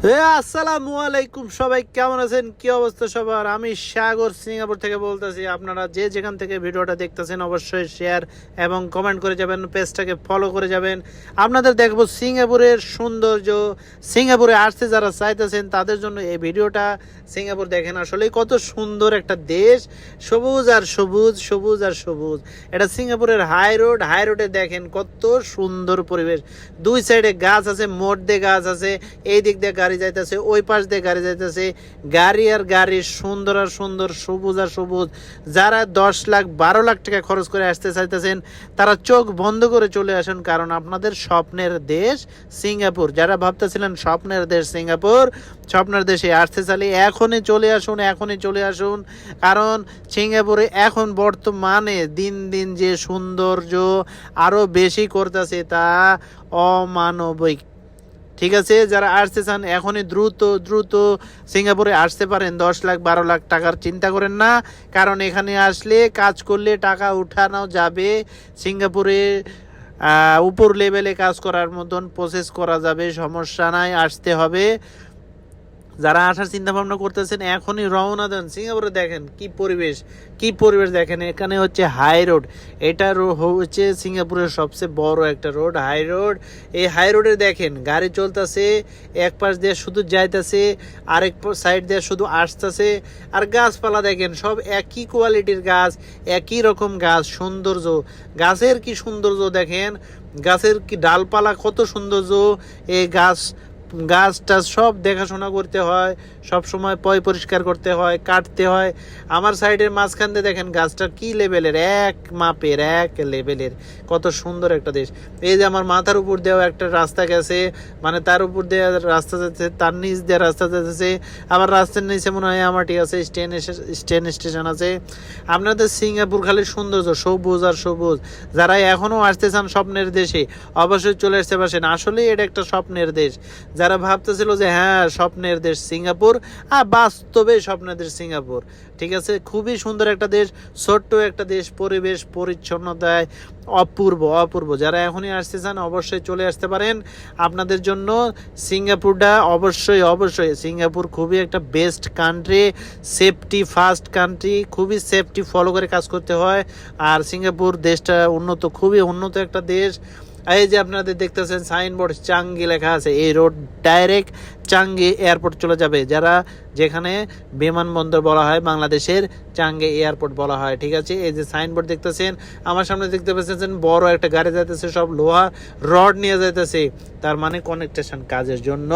আসসালামু আলাইকুম, সবাই কেমন আছেন? কি অবস্থা সবার? আমি সাগর সিঙ্গাপুর থেকে বলতেছি। আপনারা যে যেখান থেকে ভিডিওটা দেখতেছেন অবশ্যই শেয়ার এবং কমেন্ট করে যাবেন, পেজটাকে ফলো করে যাবেন। আপনাদের দেখবো সিঙ্গাপুরের সৌন্দর্য। সিঙ্গাপুরে আসতে যারা চাইতেছেন তাদের জন্য এই ভিডিওটা। সিঙ্গাপুর দেখেন আসলে কত সুন্দর একটা দেশ, সবুজ আর সবুজ, সবুজ আর সবুজ। এটা সিঙ্গাপুরের হাই রোড। হাই রোডে দেখেন কত সুন্দর পরিবেশ। দুই সাইডে গাছ আছে, মোড় দিয়ে গাছ আছে, এই দিক দিয়ে গাড়ি যাইতেছে, ওই পাশ দিয়ে গাড়ি যাইতেছে, গাড়ি আর গাড়ি, সুন্দর আর সুন্দর, সবুজ আর সবুজ। যারা 10 লাখ 12 লাখ টাকা খরচ করে আসতে চাইতেছেন তারা চোখ বন্ধ করে চলে আসুন, কারণ আপনাদের স্বপ্নের দেশ সিঙ্গাপুর। যারা ভাবতেছিলেন স্বপ্নের দেশ সিঙ্গাপুর, স্বপ্নের দেশে আসতে চাইলে এখনই চলে আসুন, এখনই চলে আসুন। কারণ সিঙ্গাপুরে এখন বর্তমানে দিন দিন যে সৌন্দর্য আরও বেশি করতেছে তা অমানবিক। ঠিক আছে, যারা আসতে চান এখনই দ্রুত দ্রুত সিঙ্গাপুরে আসতে পারেন। 10 লাখ 12 লাখ টাকার চিন্তা করেন না, কারণ এখানে আসলে কাজ করলে টাকা উঠানো যাবে। সিঙ্গাপুরে উপর লেভেলে কাজ করার মতন প্রসেস করা যাবে, সমস্যা নাই, আসতে হবে। যারা আসার চিন্তা ভাবনা করতেছেন এখনই রওনা দেন। সিঙ্গাপুরে দেখেন কি পরিবেশ, কি পরিবেশ দেখেন। এখানে হচ্ছে হাই রোড। এটা হচ্ছে সিঙ্গাপুরের সবচেয়ে বড় একটা রোড, হাই রোড। এই হাই রোডে দেখেন গাড়ি চলতেছে, এক পাশ দিয়ে শুধু যাইতেছে, আরেক সাইড দিয়ে শুধু আসতেছে। আর গাছপালা দেখেন সব একই কোয়ালিটির গাছ, একই রকম গাছ। সৌন্দর্য, গাছের কি সৌন্দর্য দেখেন, গাছের কি ডালপালা, কত সৌন্দর্য। এই গাছটা সব দেখাশোনা করতে হয়, সব সময় পরিষ্কার করতে হয়, কাটতে হয়। আমার সাইডের মাঝখান দিয়ে দেখেন গাছটা কি লেভেলের, এক মাপের, এক লেভেলের। কত সুন্দর একটা দেশ। এই যে আমার মাথার উপর দিয়েও একটা রাস্তা গেছে, মানে তার উপর দিয়ে রাস্তা যাচ্ছে, তার নিচ দিয়ে রাস্তা যাচ্ছে, আবার রাস্তার নিচে মনে হয় আমার ঠিক আছে ট্রেন স্টেশন আছে। আপনাদের সিঙ্গাপুর খালি সৌন্দর্য, সবুজ আর সবুজ। যারা এখনও আসতে চান স্বপ্নের দেশে অবশ্যই চলে আসতে পারছেন। আসলেই এটা একটা স্বপ্নের দেশ। যারা ভাবতেছিল যে হ্যাঁ স্বপ্নের দেশ সিঙ্গাপুর, আর বাস্তবে স্বপ্নের দেশ সিঙ্গাপুর। ঠিক আছে, খুবই সুন্দর একটা দেশ, ছোট্ট একটা দেশ, পরিবেশ পরিচ্ছন্নতায় অপূর্ব অপূর্ব। যারা এখনই আসতে চান অবশ্যই চলে আসতে পারেন। আপনাদের জন্য সিঙ্গাপুরটা অবশ্যই অবশ্যই, সিঙ্গাপুর খুবই একটা best country, safety first country. খুবই সেফটি ফলো করে কাজ করতে হয়। আর সিঙ্গাপুর দেশটা উন্নত, খুবই উন্নত একটা দেশ। এই যে আপনাদের দেখতেছেন সাইনবোর্ড চাঙ্গি লেখা আছে, এই রোড ডাইরেক্ট চাঙ্গি এয়ারপোর্ট চলে যাবে। যারা যেখানে বিমানবন্দর বলা হয় বাংলাদেশের, চাঙ্গি এয়ারপোর্ট বলা হয়। ঠিক আছে, এই যে সাইনবোর্ড দেখতেছেন, আমার সামনে দেখতে পাচ্ছেন বড় একটা গাড়ি যাইতেছে, সব লোহা রড নিয়ে যাইতেছে, তার মানে কানেকশন কাজের জন্য।